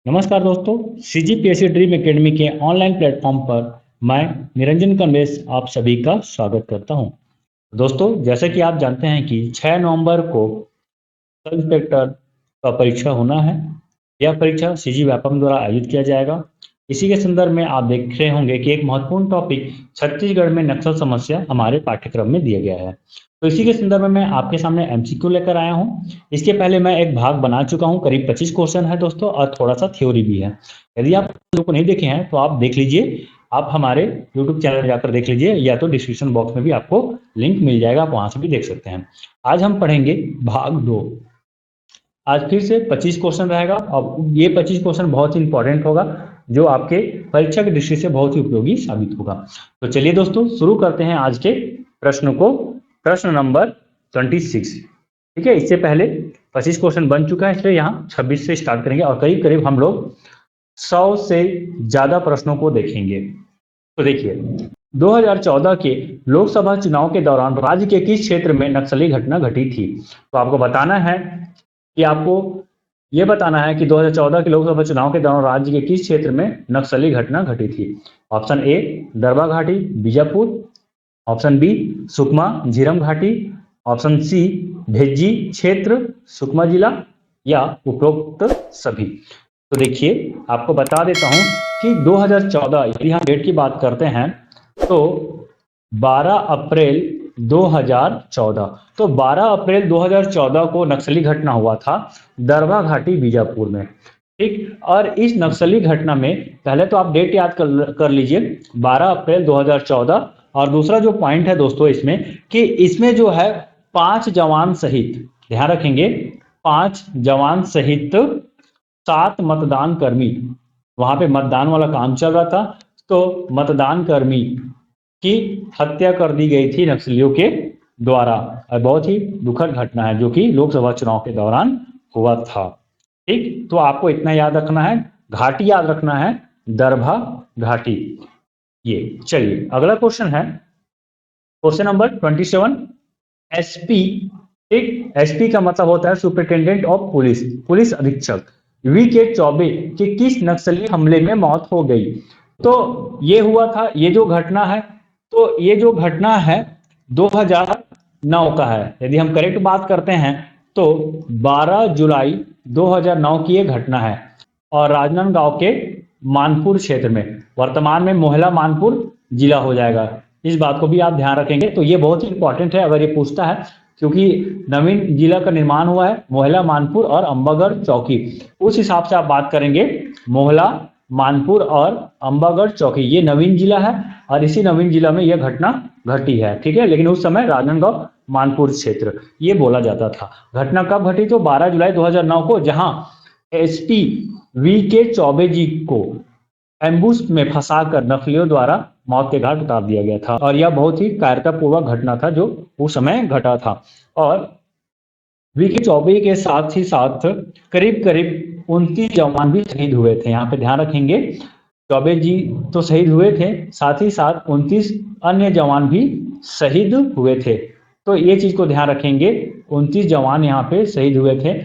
नमस्कार दोस्तों, CGPSC dream academy के ऑनलाइन प्लेटफॉर्म पर मैं निरंजन कन्वेश आप सभी का स्वागत करता हूं। दोस्तों, जैसे कि आप जानते हैं कि 6 नवंबर को सब इंस्पेक्टर का परीक्षा होना है। यह परीक्षा सीजी व्यापम द्वारा आयोजित किया जाएगा। इसी के संदर्भ में आप देख रहे होंगे कि एक महत्वपूर्ण टॉपिक छत्तीसगढ़ में नक्सल समस्या हमारे पाठ्यक्रम में दिया गया है। तो इसी के संदर्भ में मैं आपके सामने एमसीक्यू लेकर आया हूं। इसके पहले मैं एक भाग बना चुका हूं, करीब 25 क्वेश्चन है दोस्तों, और थोड़ा सा थ्योरी भी है। यदि आप वीडियो को नहीं देखे हैं तो आप देख लीजिए। आप हमारे यूट्यूब चैनल जाकर देख लीजिए, या तो डिस्क्रिप्शन बॉक्स में भी आपको लिंक मिल जाएगा, आप वहां से भी देख सकते हैं। आज हम पढ़ेंगे भाग 2। आज फिर से 25 क्वेश्चन रहेगा और ये 25 क्वेश्चन बहुत ही इंपॉर्टेंट होगा, जो आपके परीक्षा की दृष्टि से बहुत ही उपयोगी साबित होगा। तो चलिए दोस्तों, शुरू करते हैं आज के प्रश्न को। प्रश्न नंबर 26। ठीक है, इससे पहले 25 क्वेश्चन बन चुका है, इसलिए यहाँ 26 से स्टार्ट करेंगे और करीब करीब हम लोग 100 से ज्यादा प्रश्नों को देखेंगे। तो देखिए, 2014 के लोकसभा चुनाव के दौरान राज्य के किस क्षेत्र में नक्सली घटना घटी थी? तो आपको बताना है कि आपको ये बताना है कि 2014 के लोकसभा चुनाव के दौरान राज्य के किस क्षेत्र में नक्सली घटना घटी थी। ऑप्शन ए दरबा घाटी बीजापुर, ऑप्शन बी सुकमा झीरम घाटी, ऑप्शन सी भेज्जी क्षेत्र सुकमा जिला, या उपरोक्त सभी। तो देखिए, आपको बता देता हूं कि 2014, यदि हम डेट की बात करते हैं तो 12 अप्रैल 2014। तो 12 अप्रैल 2014 को नक्सली घटना हुआ था दरभा घाटी बीजापुर में। ठीक, और इस नक्सली घटना में पहले तो आप डेट याद कर लीजिए, 12 अप्रैल 2014। और दूसरा जो पॉइंट है दोस्तों इसमें, कि इसमें जो है 5 जवान सहित, ध्यान रखेंगे, 5 जवान सहित 7 मतदान कर्मी, वहां पे मतदान वाला काम चल रहा था, तो मतदान कर्मी की हत्या कर दी गई थी नक्सलियों के द्वारा। और बहुत ही दुखद घटना है, जो कि लोकसभा चुनाव के दौरान हुआ था। ठीक, तो आपको इतना याद रखना है, घाटी याद रखना है, दरभा घाटी। ये चलिए, अगला क्वेश्चन है क्वेश्चन नंबर 27। एसपी, ठीक, एसपी का मतलब होता है सुपरिटेंडेंट ऑफ पुलिस, पुलिस अधीक्षक वी के चौबे के किस नक्सली हमले में मौत हो गई? तो ये हुआ था, ये जो घटना है, तो ये जो घटना है 2009 का है। यदि हम करेक्ट बात करते हैं तो 12 जुलाई 2009 की ये घटना है, और राजनांदगांव के मानपुर क्षेत्र में, वर्तमान में मोहला मानपुर जिला हो जाएगा। इस बात को भी आप ध्यान रखेंगे। तो ये बहुत ही इंपॉर्टेंट है अगर ये पूछता है, क्योंकि नवीन जिला का निर्माण हुआ है मोहला मानपुर और अंबागढ़ चौकी। उस हिसाब से आप बात करेंगे, मोहला मानपुर और अंबागढ़ चौकी ये नवीन जिला है, और इसी नवीन जिला में यह घटना घटी है। ठीक है, लेकिन उस समय राजनांदगांव मानपुर क्षेत्र ये बोला जाता था। घटना कब घटी? तो 12 जुलाई 2009 को, जहां एसपी वी के चौबे जी को एम्बुश में फंसाकर नक्सलियों द्वारा मौत के घाट उतार दिया गया था। और यह बहुत ही कायरतापूर्वक घटना था जो उस समय घटा था। और वी के चौबे के साथ ही साथ करीब करीब 29 जवान भी शहीद हुए थे। यहाँ पे ध्यान रखेंगे, चौबे जी तो शहीद हुए थे, साथ ही साथ 29 अन्य जवान भी शहीद हुए थे। तो ये चीज को ध्यान रखेंगे, 29 जवान यहाँ पे शहीद हुए थे,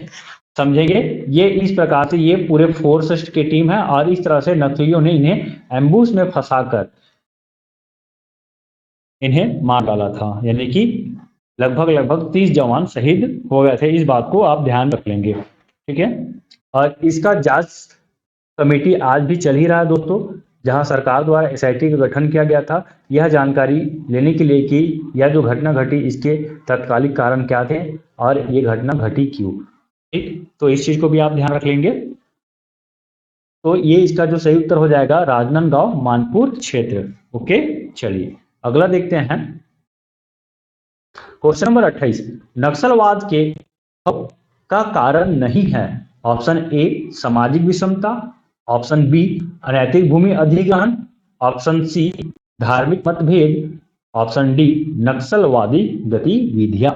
समझेंगे। ये इस प्रकार से ये पूरे फोर्स की टीम है, और इस तरह से नक्सलियों ने इन्हें एम्बुश में फंसाकर इन्हें मार डाला था। यानी कि लगभग 30 जवान शहीद हो गए थे। इस बात को आप ध्यान रख लेंगे, ठीक है। और इसका जांच कमेटी आज भी चल ही रहा है दोस्तों, जहां सरकार द्वारा एसआईटी का गठन किया गया था यह जानकारी लेने के लिए कि यह जो घटना घटी इसके तत्कालिक कारण क्या थे और ये घटना घटी क्यों। ठीक, तो इस चीज को भी आप ध्यान रख लेंगे। तो ये इसका जो सही उत्तर हो जाएगा राजनांदगांव मानपुर क्षेत्र। ओके, चलिए अगला देखते हैं क्वेश्चन नंबर 28। नक्सलवाद के का कारण नहीं है। ऑप्शन ए सामाजिक विषमता, ऑप्शन बी अनैतिक भूमि अधिग्रहण, ऑप्शन सी धार्मिक मतभेद, ऑप्शन डी नक्सलवादी गतिविधियां।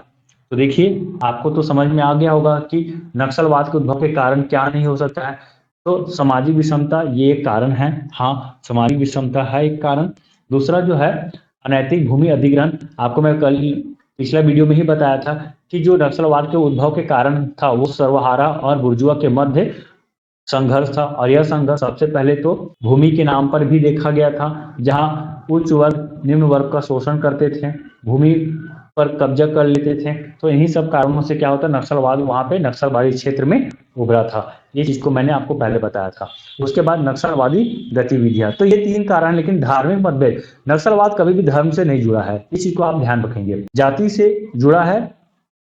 तो देखिए, आपको तो समझ में आ गया होगा कि नक्सलवाद के उद्भव के कारण क्या नहीं हो सकता है। तो सामाजिक विषमता ये एक कारण है, हाँ सामाजिक विषमता है एक कारण। दूसरा जो है अनैतिक भूमि अधिग्रहण, आपको मैं कल पिछला वीडियो में ही बताया था कि जो नक्सलवाद के उद्भव के कारण था वो सर्वहारा और बुर्जुआ के मध्य संघर्ष था। और यह संघर्ष सबसे पहले तो भूमि के नाम पर भी देखा गया था, जहां उच्च वर्ग निम्न वर्ग का शोषण करते थे, भूमि पर कब्जा कर लेते थे। तो इन्हीं सब कारणों से क्या होता है, नक्सलवाद वहां पे नक्सलवादी क्षेत्र में उभरा था। ये चीज को मैंने आपको पहले बताया था। उसके बाद नक्सलवादी गतिविधियां, तो ये तीन कारण। लेकिन धार्मिक मतभेद, नक्सलवाद कभी भी धर्म से नहीं जुड़ा है, इस चीज को आप ध्यान रखेंगे। जाति से जुड़ा है,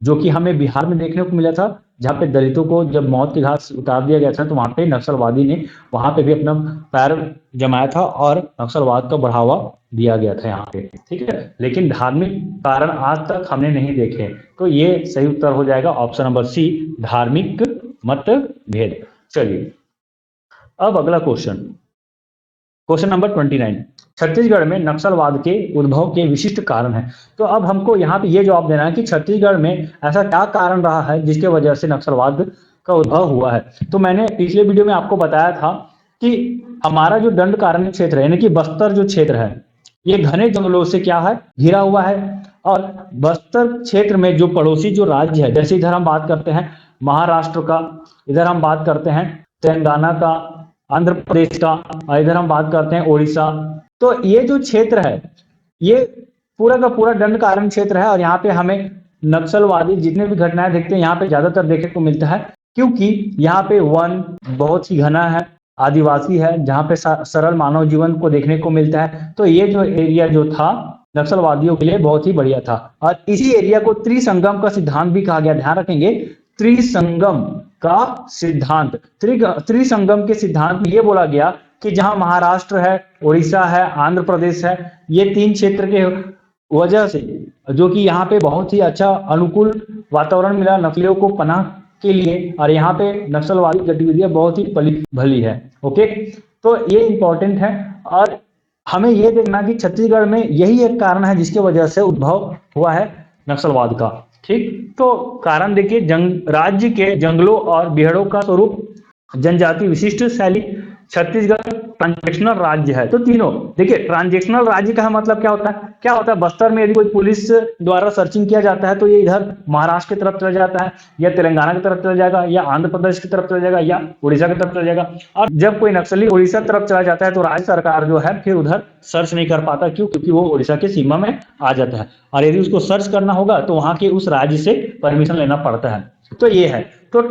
जो कि हमें बिहार में देखने को मिला था, जहाँ पे दलितों को जब मौत के घाट उतार दिया गया था, तो वहां पे नक्सलवादी ने वहां पे भी अपना पैर जमाया था और नक्सलवाद का बढ़ावा दिया गया था यहाँ पे, ठीक है। लेकिन धार्मिक कारण आज तक हमने नहीं देखे, तो ये सही उत्तर हो जाएगा ऑप्शन नंबर सी, धार्मिक मतभेद। चलिए अब अगला क्वेश्चन नंबर 29, छत्तीसगढ़ में नक्सलवाद के उद्भव के विशिष्ट कारण है। तो अब हमको यहाँ पे ये जवाब देना है कि छत्तीसगढ़ में ऐसा क्या कारण रहा है जिसके वजह से नक्सलवाद का उद्भव हुआ है। तो मैंने पिछले वीडियो में आपको बताया था कि हमारा जो दंडकारण्य क्षेत्र है, यानी कि बस्तर जो क्षेत्र है, ये घने जंगलों से क्या है, घिरा हुआ है। और बस्तर क्षेत्र में जो पड़ोसी जो राज्य है, जैसे इधर हम बात करते हैं महाराष्ट्र का, इधर हम बात करते हैं तेलंगाना का, आंध्र प्रदेश का, और इधर हम बात करते हैं उड़ीसा। तो ये जो क्षेत्र है, ये पूरा का पूरा दंडकारण्य क्षेत्र है। और यहाँ पे हमें नक्सलवादी जितने भी घटनाएं देखते हैं, यहाँ पे ज्यादातर देखने को मिलता है, क्योंकि यहाँ पे वन बहुत ही घना है, आदिवासी है, जहाँ पे सरल मानव जीवन को देखने को मिलता है। तो ये जो एरिया जो था नक्सलवादियों के लिए बहुत ही बढ़िया था। और इसी एरिया को त्रिसंगम का सिद्धांत भी कहा गया, ध्यान रखेंगे, त्रिसंगम का सिद्धांत। त्रिसंगम के सिद्धांत में यह बोला गया कि जहां महाराष्ट्र है, उड़ीसा है, आंध्र प्रदेश है, ये तीन क्षेत्र के वजह से, जो कि यहाँ पे बहुत ही अच्छा अनुकूल वातावरण मिला नक्सलियों को पनाह के लिए, और यहाँ पे नक्सलवादी गतिविधियां बहुत ही पली भली है। ओके, तो ये इंपॉर्टेंट है। और हमें यह देखना कि छत्तीसगढ़ में यही एक कारण है जिसकी वजह से उद्भव हुआ है नक्सलवाद का। ठीक, तो कारण देखिए, राज्य के जंगलों और बिहड़ों का स्वरूप, जनजाति विशिष्ट शैली, छत्तीसगढ़ ट्रांजेक्शनल राज्य है। तो तीनों देखिए, ट्रांजेक्शनल राज्य का मतलब क्या होता है, बस्तर में यदि कोई पुलिस द्वारा सर्चिंग किया जाता है तो ये इधर महाराष्ट्र की तरफ चला जाता है, या तेलंगाना की तरफ चला जाएगा, या आंध्र प्रदेश की तरफ चला जाएगा, या उड़ीसा की तरफ चला जाएगा। और जब कोई नक्सली उड़ीसा तरफ चला जाता है तो राज्य सरकार जो है फिर उधर सर्च नहीं कर पाता, क्यों, क्योंकि वो उड़ीसा की सीमा में आ जाता है। और यदि उसको सर्च करना होगा तो वहां के उस राज्य से परमिशन लेना पड़ता है। तो ये है, तो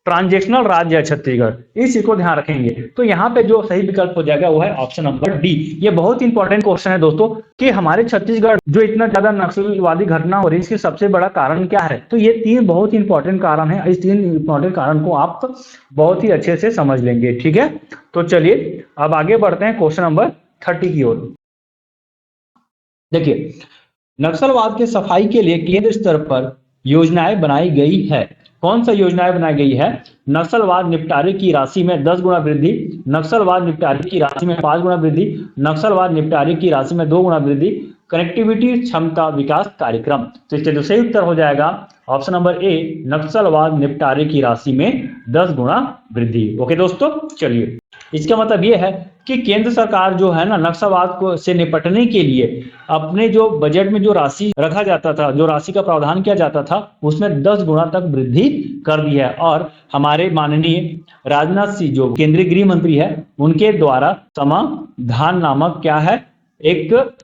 ट्रांजेक्शनल राज्य है छत्तीसगढ़, इस चीज को ध्यान रखेंगे। तो यहाँ पे जो सही विकल्प हो जाएगा वो है ऑप्शन नंबर डी। ये बहुत इंपॉर्टेंट क्वेश्चन है दोस्तों, कि हमारे छत्तीसगढ़ जो इतना ज्यादा नक्सलवादी घटना हो रही है, इसके सबसे बड़ा कारण क्या है। तो ये तीन बहुत इंपॉर्टेंट कारण है, इस तीन इंपॉर्टेंट कारण को आप बहुत ही अच्छे से समझ लेंगे, ठीक है। तो चलिए अब आगे बढ़ते हैं क्वेश्चन नंबर 30 की ओर। देखिए, नक्सलवाद के सफाई के लिए केंद्र स्तर पर योजनाएं बनाई गई है। कौन सा योजनाएं बनाई गई है, नक्सलवाद निपटारे की राशि में 10 गुना वृद्धि, नक्सलवाद निपटारे की राशि में 5 गुना वृद्धि, नक्सलवाद निपटारे की राशि में 2 गुना वृद्धि, कनेक्टिविटी क्षमता विकास कार्यक्रम। तो इसका जो सही उत्तर हो जाएगा ऑप्शन नंबर ए, नक्सलवाद निपटारे की राशि में 10 गुना वृद्धि। ओके दोस्तों, चलिए इसका मतलब यह है कि केंद्र सरकार जो है ना, नक्सलवाद को से निपटने के लिए अपने जो बजट में जो राशि रखा जाता था, जो राशि का प्रावधान किया जाता था, उसमें 10 गुना तक वृद्धि कर दी है। और हमारे माननीय राजनाथ सिंह जो केंद्रीय गृह मंत्री है, उनके द्वारा समाधान नामक क्या है, एक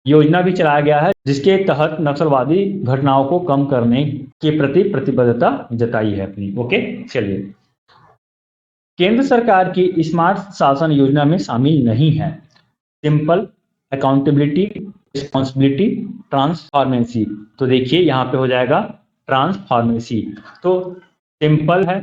योजना भी चलाया गया है, जिसके तहत नक्सलवादी घटनाओं को कम करने के प्रति प्रतिबद्धता जताई है अपनी। ओके, चलिए, केंद्र सरकार की स्मार्ट शासन योजना में शामिल नहीं है सिंपल, अकाउंटेबिलिटी, रिस्पॉन्सिबिलिटी, ट्रांसफॉर्मेंसी। तो देखिए यहाँ पे हो जाएगा ट्रांसफॉर्मेंसी। तो सिंपल है,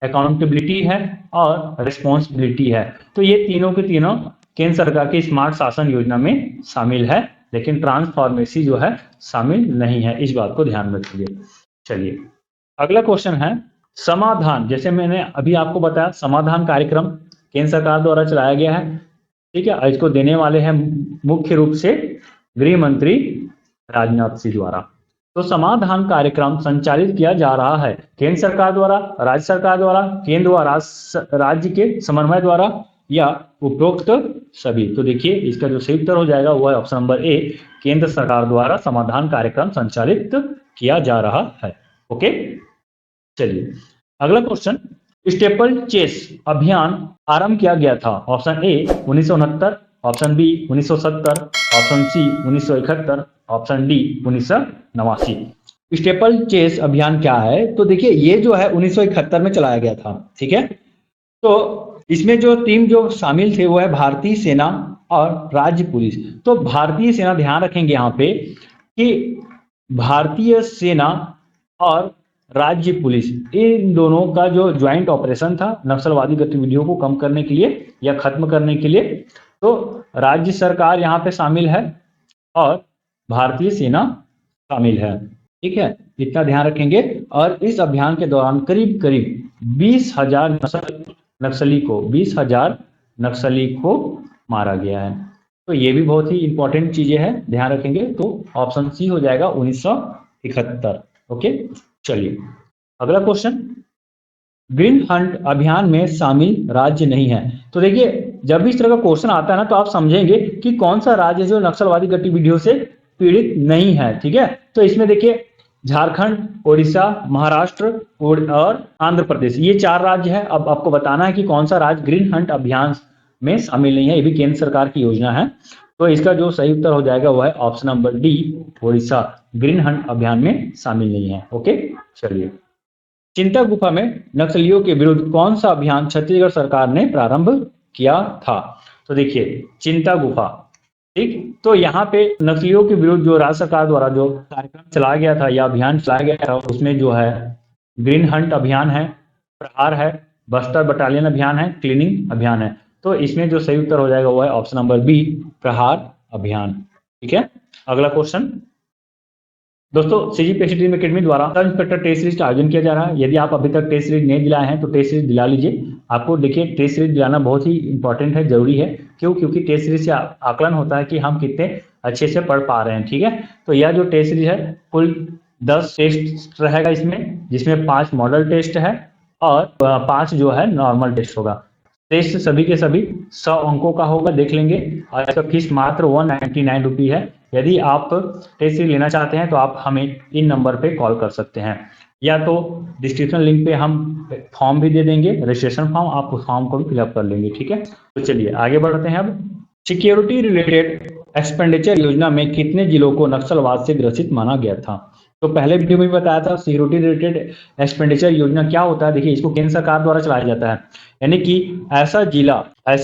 अकाउंटेबिलिटी है और रिस्पॉन्सिबिलिटी है। तो ये तीनों के तीनों केंद्र सरकार की स्मार्ट शासन योजना में शामिल है, लेकिन ट्रांसफॉर्मेंसी जो है शामिल नहीं है, इस बात को ध्यान रखिए। चलिए अगला क्वेश्चन है, समाधान, जैसे मैंने अभी आपको बताया, समाधान कार्यक्रम केंद्र सरकार द्वारा चलाया गया है, ठीक है। इसको देने वाले हैं मुख्य रूप से गृह मंत्री राजनाथ सिंह द्वारा। तो समाधान कार्यक्रम संचालित किया जा रहा है केंद्र सरकार द्वारा, राज्य सरकार द्वारा, केंद्र व राज्य के समन्वय द्वारा, या उपरोक्त सभी। तो देखिए इसका जो सही उत्तर हो जाएगा वो है ऑप्शन नंबर ए, केंद्र सरकार द्वारा समाधान कार्यक्रम संचालित किया जा रहा है। ओके, चलिए अगला क्वेश्चन, स्टेपल चेस अभियान आरंभ किया गया था? Option A 1969, option B 1970, option C 1971, option D 1989। स्टेपल चेस अभियान क्या है? तो देखिए ये जो है 1971 में चलाया गया था, ठीक है। तो इसमें जो टीम जो शामिल थे वो है भारतीय सेना और राज्य पुलिस। तो भारतीय सेना, ध्यान रखेंगे यहाँ पे कि भारतीय सेना और राज्य पुलिस, इन दोनों का जो ज्वाइंट ऑपरेशन था नक्सलवादी गतिविधियों को कम करने के लिए या खत्म करने के लिए, तो राज्य सरकार यहाँ पे शामिल है और भारतीय सेना शामिल है, ठीक है। इतना ध्यान रखेंगे। और इस अभियान के दौरान करीब करीब 20,000 नक्सली को मारा गया है। तो ये भी बहुत ही इंपॉर्टेंट चीजें हैं, ध्यान रखेंगे। तो ऑप्शन सी हो जाएगा 1971। ओके, चलिए अगला क्वेश्चन। ग्रीन हंट अभियान में शामिल राज्य नहीं है। तो देखिए जब भी इस तरह का क्वेश्चन आता है ना, तो आप समझेंगे कि कौन सा राज्य जो नक्सलवादी गतिविधियों से पीड़ित नहीं है, ठीक है। तो इसमें देखिए झारखंड, उड़ीसा, महाराष्ट्र और आंध्र प्रदेश, ये 4 राज्य है। अब आपको बताना है कि कौन सा राज्य ग्रीन हंट अभियान में शामिल नहीं है। ये भी केंद्र सरकार की योजना है। तो इसका जो सही उत्तर हो जाएगा वो है option number D, Orissa green Hunt अभियान में शामिल नहीं है। ओके, चलिए। चिंता गुफा में नक्सलियों के विरुद्ध कौन सा अभियान छत्तीसगढ़ सरकार ने प्रारंभ किया था? तो देखिए चिंता गुफा, ठीक। तो यहाँ पे नक्सलियों के विरुद्ध जो राज्य सरकार द्वारा जो कार्यक्रम चलाया गया था या अभियान चलाया गया था, उसमें जो है ग्रीन हंट अभियान है, प्रहार है, बस्तर बटालियन अभियान है, क्लीनिंग अभियान है। तो इसमें जो सही उत्तर हो जाएगा वो है ऑप्शन नंबर बी, प्रहार अभियान, ठीक है। अगला क्वेश्चन दोस्तों, सीजीपीएससी ड्रीम एकेडमी द्वारा सब इंस्पेक्टर टेस्ट सीरीज का आयोजन किया जा रहा है। यदि आप अभी तक टेस्ट सीरीज नहीं दिलाए हैं तो टेस्ट सीरीज दिला लीजिए। आपको देखिए टेस्ट सीरीज दिलाना बहुत ही इंपॉर्टेंट है, जरूरी है। क्यों? क्योंकि टेस्ट सीरीज से आकलन होता है कि हम कितने अच्छे से पढ़ पा रहे हैं, ठीक है। तो यह जो टेस्ट सीरीज है कुल 10 टेस्ट रहेगा इसमें, जिसमें 5 मॉडल टेस्ट है और 5 जो है नॉर्मल टेस्ट होगा। टेस्ट सभी के सभी 100 अंकों का होगा, देख लेंगे। और इसका फीस मात्र 199 रुपये है। यदि आप टेस्ट सीरीज लेना चाहते हैं तो आप हमें इन नंबर पे कॉल कर सकते हैं, या तो डिस्क्रिप्शन लिंक पे हम फॉर्म भी दे देंगे, रजिस्ट्रेशन फॉर्म, आप उस फॉर्म को भी फिलअप कर लेंगे, ठीक है। तो चलिए आगे बढ़ते हैं। अब सिक्योरिटी रिलेटेड एक्सपेंडिचर योजना में कितने जिलों को नक्सलवाद से ग्रसित माना गया था? तो पहले वीडियो में बताया था सिक्योरिटी रिलेटेड एक्सपेंडिचर योजना क्या होता है। देखिए इसको केंद्र सरकार द्वारा चलाया जाता है, यानी कि ऐसा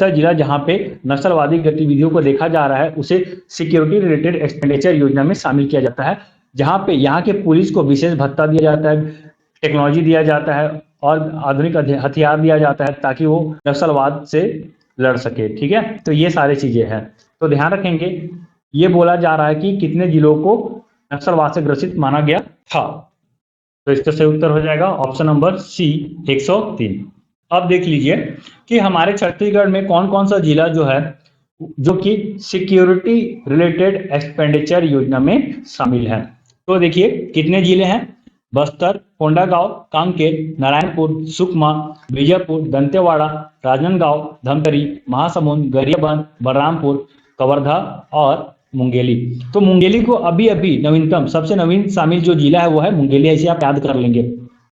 जिला जहां पे नक्सलवादी गतिविधियों को देखा जा रहा है उसे सिक्योरिटी रिलेटेड एक्सपेंडिचर योजना में शामिल किया जाता है, जहां पे यहाँ के पुलिस को विशेष भत्ता दिया जाता है, टेक्नोलॉजी दिया जाता है और आधुनिक हथियार दिया जाता है ताकि वो नक्सलवाद से लड़ सके, ठीक है। तो ये सारी चीजें हैं, तो ध्यान रखेंगे। ये बोला जा रहा है कि कितने जिलों को नक्सलवाद से ग्रसित माना गया था। तो इसका सही उत्तर हो जाएगा ऑप्शन नंबर सी, 103। अब देख लीजिए कि हमारे छत्तीसगढ़ में कौन कौन सा जिला जो है जो कि सिक्योरिटी रिलेटेड एक्सपेंडिचर योजना में शामिल है। तो देखिए कितने जिले हैं: बस्तर, कोंडागांव, कांकेर, नारायणपुर, सुकमा, बीजापुर, दंतेवाड़ा, राजनांदगांव, धमतरी, महासमुंद, गरियाबंद, बलरामपुर, कवर्धा और मुंगेली। तो मुंगेली को अभी अभी नवीनतम सबसे नवीन शामिल जो जिला है वो है मुंगेली, ऐसे आप याद कर लेंगे।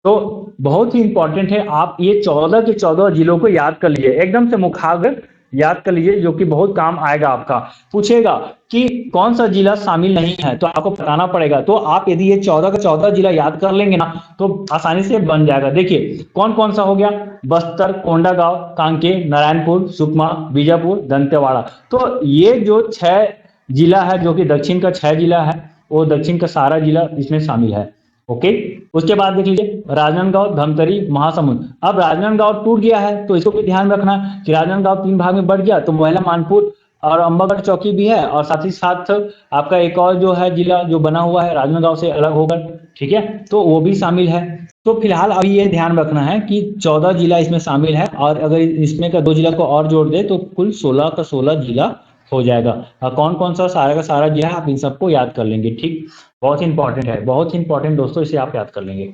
तो बहुत ही इंपॉर्टेंट है, आप ये 14 के 14 जिलों को याद कर लीजिए, एकदम से मुखाग्र याद कर लीजिए, जो कि बहुत काम आएगा आपका। पूछेगा कि कौन सा जिला शामिल नहीं है तो आपको बताना पड़ेगा। तो आप यदि ये 14 का 14 जिला याद कर लेंगे ना तो आसानी से बन जाएगा। देखिए कौन कौन सा हो गया: बस्तर, कोंडागांव, कांकेर, नारायणपुर, सुकमा, बीजापुर, दंतेवाड़ा। तो ये जो 6 जिला है, जो कि दक्षिण का 6 जिला है, वो दक्षिण का सारा जिला इसमें शामिल है। ओके, उसके बाद देख लीजिए राजनांदगांव, धमतरी, महासमुंद। अब राजनांदगांव टूट गया है तो इसको भी ध्यान रखना कि राजनांदगांव 3 भाग में बढ़ गया, तो मोहला, मानपुर और अंबागढ़ चौकी भी है, और साथ ही साथ आपका एक और जो है जिला जो बना हुआ है राजनांदगांव से अलग होकर, ठीक है, तो वो भी शामिल है। तो फिलहाल अभी ये ध्यान रखना है कि 14 जिला इसमें शामिल है, और अगर इसमें का 2 जिला को और जोड़ दे तो कुल 16 का 16 जिला हो जाएगा। और कौन कौन सा सारा का सारा जिला आप इन सबको याद कर लेंगे, ठीक। बहुत इंपॉर्टेंट है, बहुत इंपॉर्टेंट दोस्तों, इसे आप याद कर लेंगे।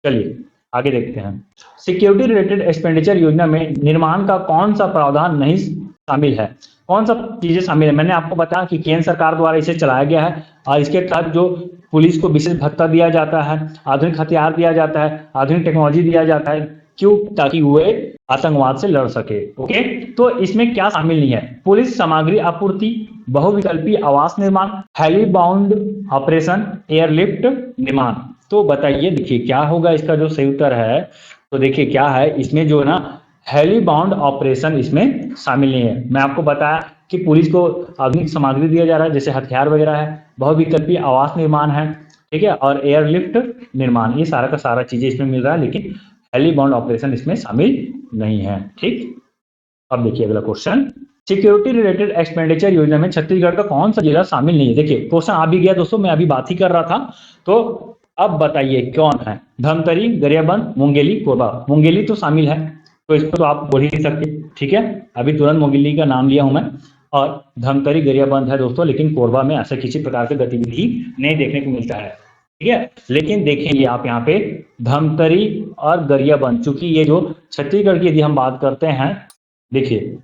चलिए आगे देखते हैं। सिक्योरिटी रिलेटेड एक्सपेंडिचर योजना में निर्माण का कौन सा प्रावधान नहीं शामिल है? कौन सा चीजें शामिल है? मैंने आपको बताया कि केंद्र सरकार द्वारा इसे चलाया गया है, और इसके तहत जो पुलिस को विशेष भत्ता दिया जाता है, आधुनिक हथियार दिया जाता है, आधुनिक टेक्नोलॉजी दिया जाता है। क्यों? ताकि वे आतंकवाद से लड़ सके। ओके, तो इसमें क्या शामिल नहीं है? पुलिस सामग्री आपूर्ति, बहुविकल्पी आवास निर्माण, हेली बाउंड ऑपरेशन, एयरलिफ्ट निर्माण। तो बताइए, देखिए क्या होगा इसका जो सही उत्तर है। तो देखिए क्या है इसमें, जो है ना हेली बाउंड ऑपरेशन इसमें शामिल नहीं है। मैं आपको बताया कि पुलिस को आधुनिक सामग्री दिया जा रहा है, जैसे हथियार वगैरह है, बहुविकल्पी आवास निर्माण है, ठीक है, और एयरलिफ्ट निर्माण, ये सारा का सारा चीजें इसमें मिल रहा है, लेकिन हेली बाउंड ऑपरेशन इसमें शामिल नहीं है। ठीक, अब देखिए अगला क्वेश्चन, सिक्योरिटी रिलेटेड एक्सपेंडिचर योजना में छत्तीसगढ़ का कौन सा जिला शामिल नहीं है? देखिए क्वेश्चन आ भी गया दोस्तों, मैं अभी बात ही कर रहा था। तो अब बताइए कौन है? धमतरी, गरियाबंद, मुंगेली, कोरबा। मुंगेली तो शामिल है, तो इसको तो आप बोल ही नहीं सकते, ठीक है, अभी तुरंत मुंगेली का नाम लिया हूं मैं। और धमतरी, गरियाबंद है दोस्तों, लेकिन कोरबा में ऐसा किसी प्रकार की गतिविधि नहीं देखने को मिलता है, ठीक है। लेकिन देखेंगे आप यहाँ पे धमतरी और गरियाबंद, चूंकि ये जो छत्तीसगढ़ की यदि हम बात करते हैं, देखिए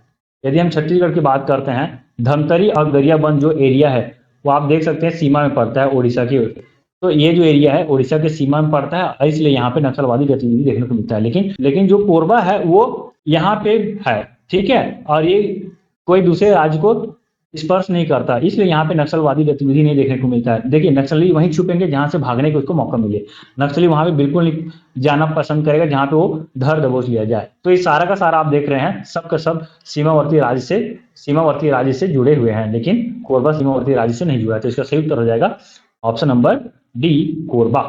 यदि हम छत्तीसगढ़ की बात करते हैं, धमतरी और गरियाबंद जो एरिया है वो आप देख सकते हैं सीमा में पड़ता है उड़ीसा की। तो ये जो एरिया है उड़ीसा के सीमा में पड़ता है, इसलिए यहाँ पे नक्सलवादी गतिविधि देखने को मिलता है। लेकिन जो कोरबा है वो यहाँ पे है, ठीक है, और ये कोई दूसरे राज्य को स्पर्श नहीं करता, इसलिए यहाँ पे नक्सलवादी गतिविधि नहीं देखने को मिलता है। देखिए नक्सली वहीं छुपेंगे जहां से भागने को उसको मौका मिले, नक्सली वहां पे बिल्कुल नहीं जाना पसंद करेगा जहां पे वो धर दबोच लिया जाए। तो ये सारा का सारा आप देख रहे हैं, सब का सब सीमावर्ती राज्य से जुड़े हुए हैं, लेकिन कोरबा सीमावर्ती राज्य से नहीं जुड़ा है। तो इसका सही उत्तर हो जाएगा ऑप्शन नंबर डी, कोरबा।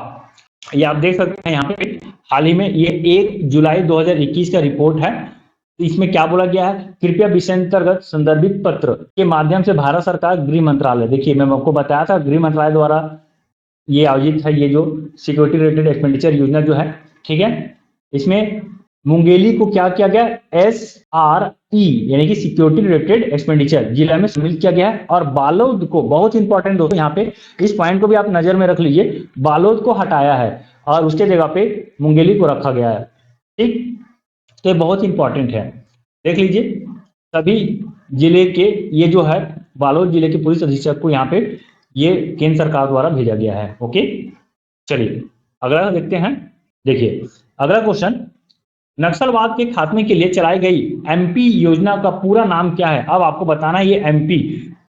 ये आप देख सकते हैं यहाँ पे हाल ही में ये 1 जुलाई 2021 का रिपोर्ट है। इसमें क्या बोला गया है? कृपया विषयांतर्गत संदर्भित पत्र के माध्यम से भारत सरकार गृह मंत्रालय, देखिए मैं आपको बताया था गृह मंत्रालय द्वारा ये आयोजित है, ये जो सिक्योरिटी रिलेटेड एक्सपेंडिचर योजना जो है, ठीक है, इसमें मुंगेली को क्या किया गया? SRE यानी कि सिक्योरिटी रिलेटेड एक्सपेंडिचर जिला में शामिल किया गया है। और बालोद को, बहुत इंपॉर्टेंट दोस्तों यहाँ पे इस पॉइंट को भी आप नजर में रख लीजिए, बालोद को हटाया है और उसके जगह पे मुंगेली को रखा गया है, ठीक। तो बहुत इंपॉर्टेंट है, देख लीजिए सभी जिले के, ये जो है बालोद जिले के पुलिस अधीक्षक को यहाँ पे ये केंद्र सरकार द्वारा भेजा गया है। ओके, चलिए अगला देखते हैं। देखिए अगला क्वेश्चन, नक्सलवाद के खात्मे के लिए चलाई गई MP योजना का पूरा नाम क्या है? अब आपको बताना है ये MP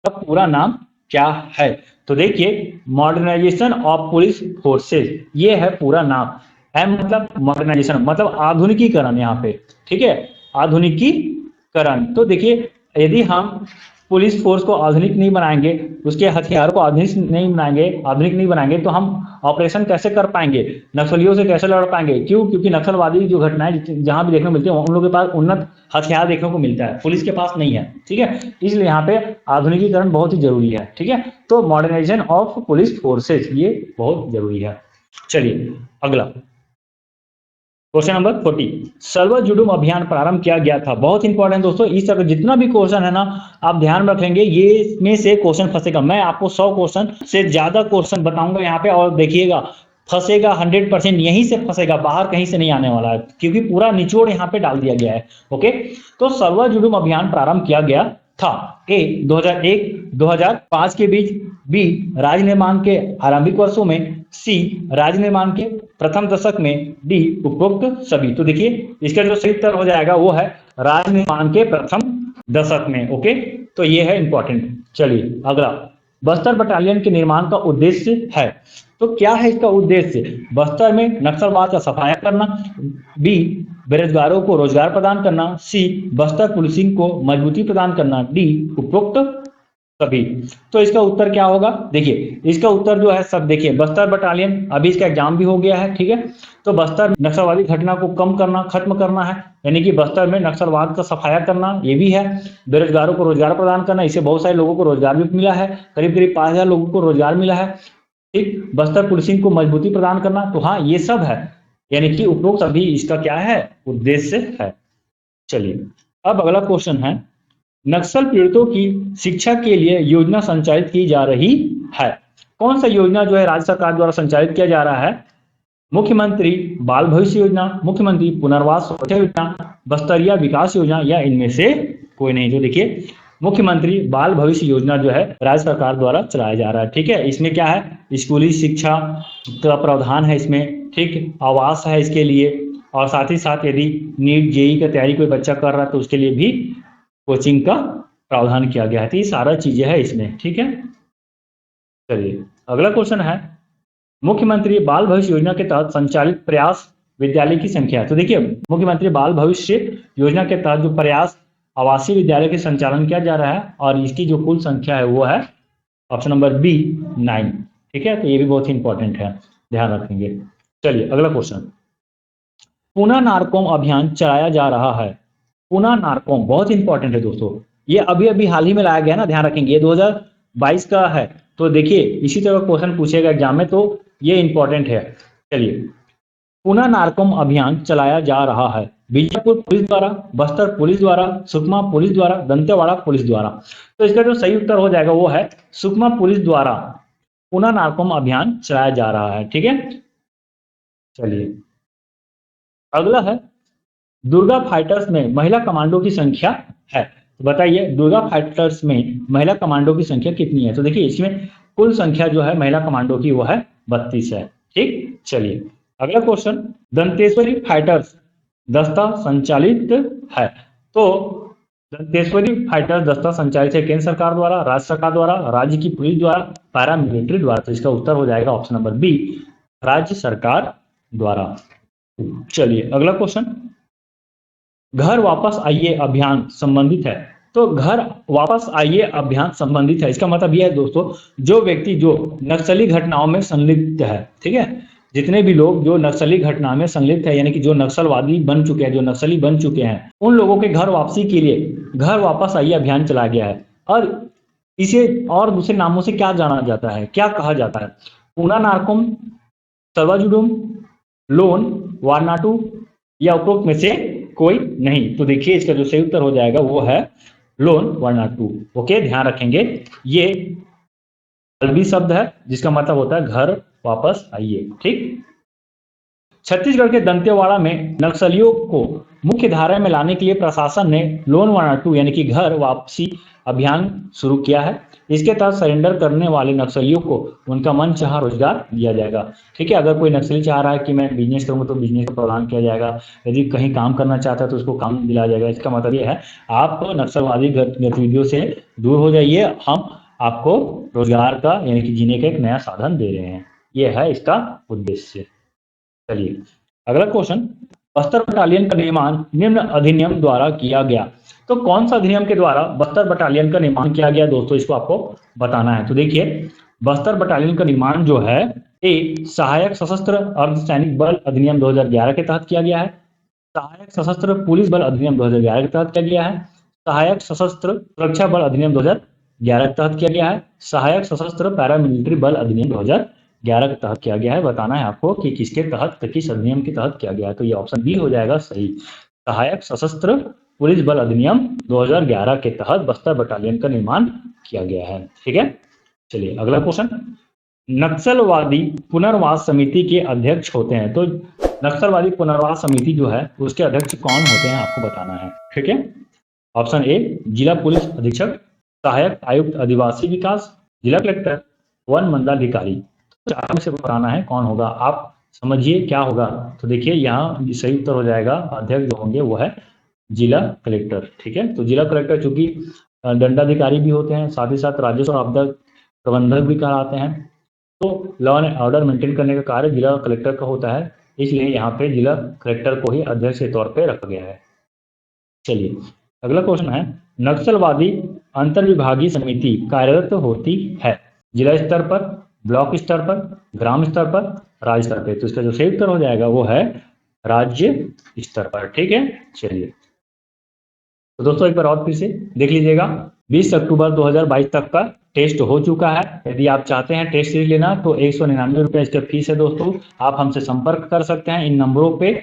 का पूरा नाम क्या है। तो देखिए मॉडर्नाइजेशन ऑफ पुलिस फोर्सेस, ये है पूरा नाम। M मतलब मॉडर्नाइजेशन, मतलब आधुनिकीकरण यहाँ पे, ठीक है, आधुनिकीकरण। तो देखिए यदि हम पुलिस फोर्स को आधुनिक नहीं बनाएंगे, उसके हथियार को आधुनिक नहीं बनाएंगे तो हम ऑपरेशन कैसे कर पाएंगे, नक्सलियों से कैसे लड़ पाएंगे? क्यों? क्योंकि नक्सलवादी जो घटनाएं जहां भी देखने को मिलती है उन लोगों के पास उन्नत हथियार देखने को मिलता है, पुलिस के पास नहीं है, ठीक है, इसलिए यहाँ पे आधुनिकीकरण बहुत ही जरूरी है, ठीक है। तो मॉडर्नाइजेशन ऑफ पुलिस फोर्सेज ये बहुत जरूरी है। चलिए अगला क्वेश्चन नंबर 40, सर्व जुडुम अभियान प्रारंभ किया गया था। बहुत इंपॉर्टेंट दोस्तों, इस तरह जितना भी क्वेश्चन है ना आप ध्यान में रखेंगे, ये में से क्वेश्चन फंसेगा। मैं आपको 100 क्वेश्चन से ज्यादा क्वेश्चन बताऊंगा यहाँ पे, और देखिएगा फंसेगा 100%, यहीं से फंसेगा, बाहर कहीं से नहीं आने वाला है, क्योंकि पूरा निचोड़ यहाँ पे डाल दिया गया है। ओके, तो सर्व जुडुम अभियान प्रारंभ किया गया था। A 2001-2005 के बीच, B राज्य निर्माण के आरंभिक वर्षों में, C राज्य निर्माण के प्रथम दशक में, D उपरोक्त सभी। तो देखिए इसका जो सही उत्तर हो जाएगा वो है राज्य निर्माण के प्रथम दशक में। ओके, तो ये है इंपॉर्टेंट। चलिए अगला, बस्तर बटालियन के निर्माण का उद्देश्य है। तो क्या है इसका उद्देश्य? बस्तर में नक्सलवाद का सफाया करना, B बेरोजगारों को रोजगार प्रदान करना, C बस्तर पुलिसिंग को मजबूती प्रदान करना, D उपरोक्त सभी। तो इसका उत्तर क्या होगा? देखिए इसका उत्तर जो है सब, देखिए बस्तर बटालियन, अभी इसका एग्जाम भी हो गया है, ठीक है। तो बस्तर नक्सलवादी घटना को कम करना, खत्म करना है, यानी कि बस्तर में नक्सलवाद का सफाया करना, ये भी है। बेरोजगारों को रोजगार प्रदान करना, इससे बहुत सारे लोगों को रोजगार भी मिला है, करीब 5,000 लोगों को रोजगार मिला है, ठीक। बस्तर पुलिसिंग को मजबूती प्रदान करना, तो हाँ ये सब है, यानी कि उपरोक्त सभी इसका क्या है? उद्देश्य है। चलिए अब अगला क्वेश्चन है, नक्सल पीड़ितों की शिक्षा के लिए योजना संचालित की जा रही है। कौन सा योजना जो है राज्य सरकार द्वारा संचालित किया जा रहा है? मुख्यमंत्री बाल भविष्य योजना, मुख्यमंत्री पुनर्वास सुरक्षा योजना, बस्तरिया विकास योजना, या इनमें से कोई नहीं। तो देखिए मुख्यमंत्री बाल भविष्य योजना जो है राज्य सरकार द्वारा चलाया जा रहा है, ठीक है। इसमें क्या है? स्कूली शिक्षा का प्रावधान है इसमें, ठीक, आवास है इसके लिए, और साथ ही साथ यदि नीट जेई की तैयारी कोई बच्चा कर रहा है तो उसके लिए भी कोचिंग का प्रावधान किया गया है। तो ये सारा चीजें हैं इसमें, ठीक है। चलिए अगला क्वेश्चन है, मुख्यमंत्री बाल भविष्य योजना के तहत संचालित प्रयास विद्यालय की संख्या। तो देखिए मुख्यमंत्री बाल भविष्य योजना के तहत जो प्रयास आवासीय विद्यालय के संचालन किया जा रहा है और इसकी जो कुल संख्या है वो है ऑप्शन नंबर बी 9, ठीक है। तो ये भी बहुत ही इंपॉर्टेंट है, ध्यान रखेंगे। चलिए अगला क्वेश्चन, पूना नारकोम अभियान चलाया जा रहा है। पूना नारकोम बहुत इंपॉर्टेंट है दोस्तों, ये अभी अभी हाल ही में लाया गया ना, ध्यान रखेंगे, ये 2022 का है। तो देखिए इसी तरह क्वेश्चन पूछेगा एग्जाम में, तो ये इंपॉर्टेंट है। चलिए, पूना नारकोम अभियान चलाया जा रहा है बीजापुर पुलिस द्वारा, बस्तर पुलिस द्वारा, सुकमा पुलिस द्वारा, दंतेवाड़ा पुलिस द्वारा। तो इसका जो सही उत्तर हो जाएगा वो है सुकमा पुलिस द्वारा पूना नारकोम अभियान चलाया जा रहा है, ठीक है। चलिए अगला है, दुर्गा फाइटर्स में महिला कमांडो की संख्या है। तो बताइए दुर्गा फाइटर्स में महिला कमांडो की संख्या कितनी है। तो देखिए इसमें कुल संख्या जो है महिला कमांडो की वो है 32 है, ठीक। चलिए अगला क्वेश्चन, दंतेश्वरी फाइटर्स दस्ता संचालित है। तो दंतेश्वरी फाइटर्स दस्ता संचालित है केंद्र सरकार द्वारा, राज्य सरकार द्वारा, राज्य की पुलिस द्वारा, पैरामिलिट्री द्वारा। तो इसका उत्तर हो जाएगा ऑप्शन नंबर बी, राज्य सरकार द्वारा। चलिए अगला क्वेश्चन, घर वापस आइए अभियान संबंधित है। तो घर वापस आइए अभियान संबंधित है, इसका मतलब यह है दोस्तों, जो व्यक्ति जो नक्सली घटनाओं में संलिप्त है, ठीक है, जितने भी लोग जो नक्सली घटना में संलिप्त है, यानी कि जो नक्सलवादी बन चुके हैं, जो नक्सली बन चुके हैं, उन लोगों के घर वापसी के लिए घर वापस आइए अभियान चलाया गया है। और इसे और दूसरे नामों से क्या जाना जाता है, क्या कहा जाता है, पूना नारकोम, सर्वाजुडुम, लोन, वारनाटू या उपरोक्त में से कोई नहीं। तो देखिए इसका जो सही उत्तर हो जाएगा वो है लोन वारनाटू। ओके, ध्यान रखेंगे ये अरबी शब्द है जिसका मतलब होता है घर वापस आइए, ठीक। छत्तीसगढ़ के दंतेवाड़ा में नक्सलियों को मुख्य धारा में लाने के लिए प्रशासन ने लोन वारनाटू यानी कि घर वापसी अभियान शुरू किया है। इसके तहत सरेंडर करने वाले नक्सलियों को उनका मनचाहा रोजगार दिया जाएगा, ठीक है। अगर कोई नक्सली चाह रहा है कि मैं बिजनेस करूंगा तो बिजनेस का प्रावधान किया जाएगा, यदि कहीं काम करना चाहता है तो उसको काम दिलाया जाएगा। इसका मतलब ये है आप नक्सलवादी गतिविधियों से दूर हो जाइए, हम आपको रोजगार का यानी कि जीने का एक नया साधन दे रहे हैं, ये है इसका उद्देश्य। चलिए अगला क्वेश्चन, बस्तर बटालियन का निर्माण निम्न अधिनियम द्वारा किया गया। तो कौन सा अधिनियम के द्वारा बस्तर बटालियन का निर्माण किया गया दोस्तों, इसको आपको बताना है। तो देखिए बस्तर बटालियन का निर्माण जो है ए सहायक सशस्त्र अर्धसैनिक बल अधिनियम 2011 के तहत किया गया है, सहायक सशस्त्र पुलिस बल अधिनियम 2011 के तहत किया गया है, सहायक सशस्त्र सुरक्षा बल अधिनियम 2011 के तहत किया गया है, सहायक सशस्त्र पैरामिलिट्री बल अधिनियम 2011 के तहत किया गया है। बताना है आपको कि किसके तहत, किस अधिनियम के तहत किया गया है। तो ये ऑप्शन बी हो जाएगा सही, सहायक सशस्त्र पुलिस बल अधिनियम 2011 के तहत बस्तर बटालियन का निर्माण किया गया है, ठीक है। चलिए अगला क्वेश्चन, नक्सलवादी पुनर्वास समिति के अध्यक्ष होते हैं। तो नक्सलवादी पुनर्वास समिति जो है उसके अध्यक्ष कौन होते हैं आपको बताना है, ठीक है। ऑप्शन ए जिला पुलिस अधीक्षक, सहायक आयुक्त आदिवासी विकास, जिला कलेक्टर, वन मंडलाधिकारी। चार में से बताना है कौन होगा, आप समझिए क्या होगा। तो देखिए यहाँ सही उत्तर हो जाएगा, अध्यक्ष जो होंगे वो है जिला कलेक्टर, ठीक है। तो जिला कलेक्टर चूंकि दंडाधिकारी भी होते हैं, साथ ही साथ राजस्व और आपदा प्रबंधक भी कहलाते हैं, तो लॉ एंड ऑर्डर मेंटेन करने का कार्य जिला कलेक्टर का होता है, इसलिए यहाँ पे जिला कलेक्टर को ही अध्यक्ष के तौर पे रखा गया है। चलिए अगला क्वेश्चन है, नक्सलवादी अंतर्विभागीय समिति कार्यरत होती है जिला स्तर पर, ब्लॉक स्तर पर, ग्राम स्तर पर, राज्य स्तर पर। तो इसका जो सही उत्तर हो जाएगा वो है राज्य स्तर पर, ठीक है। चलिए तो दोस्तों एक बार और फिर से देख लीजिएगा, 20 अक्टूबर 2022 तक का टेस्ट हो चुका है। यदि आप चाहते हैं टेस्ट सीरीज लेना तो 199 रुपये इसका फीस है दोस्तों। आप हमसे संपर्क कर सकते हैं इन नंबरों पे,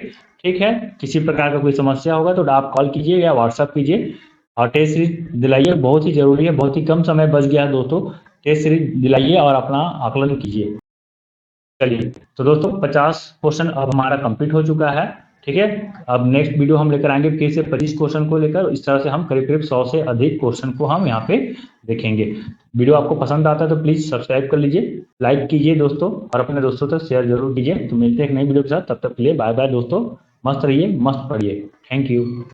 ठीक है। किसी प्रकार का कोई समस्या होगा तो आप कॉल कीजिए या व्हाट्सएप कीजिए और टेस्ट सीरीज दिलाइए, बहुत ही जरूरी है, बहुत ही कम समय बच गया है दोस्तों। टेस्ट सीरीज दिलाइए और अपना आकलन कीजिए। चलिए तो दोस्तों 50 क्वेश्चन अब हमारा कंप्लीट हो चुका है, ठीक है। अब नेक्स्ट वीडियो हम लेकर आएंगे फिर से 25 क्वेश्चन को लेकर। इस तरह से हम करीब करीब 100 से अधिक क्वेश्चन को हम यहाँ पे देखेंगे। वीडियो आपको पसंद आता है तो प्लीज सब्सक्राइब कर लीजिए, लाइक कीजिए दोस्तों और अपने दोस्तों तक शेयर जरूर कीजिए। तो मिलते हैं एक नई वीडियो के साथ, तब तक के लिए बाय बाय दोस्तों, मस्त रहिए, मस्त पढ़िए। Thank you.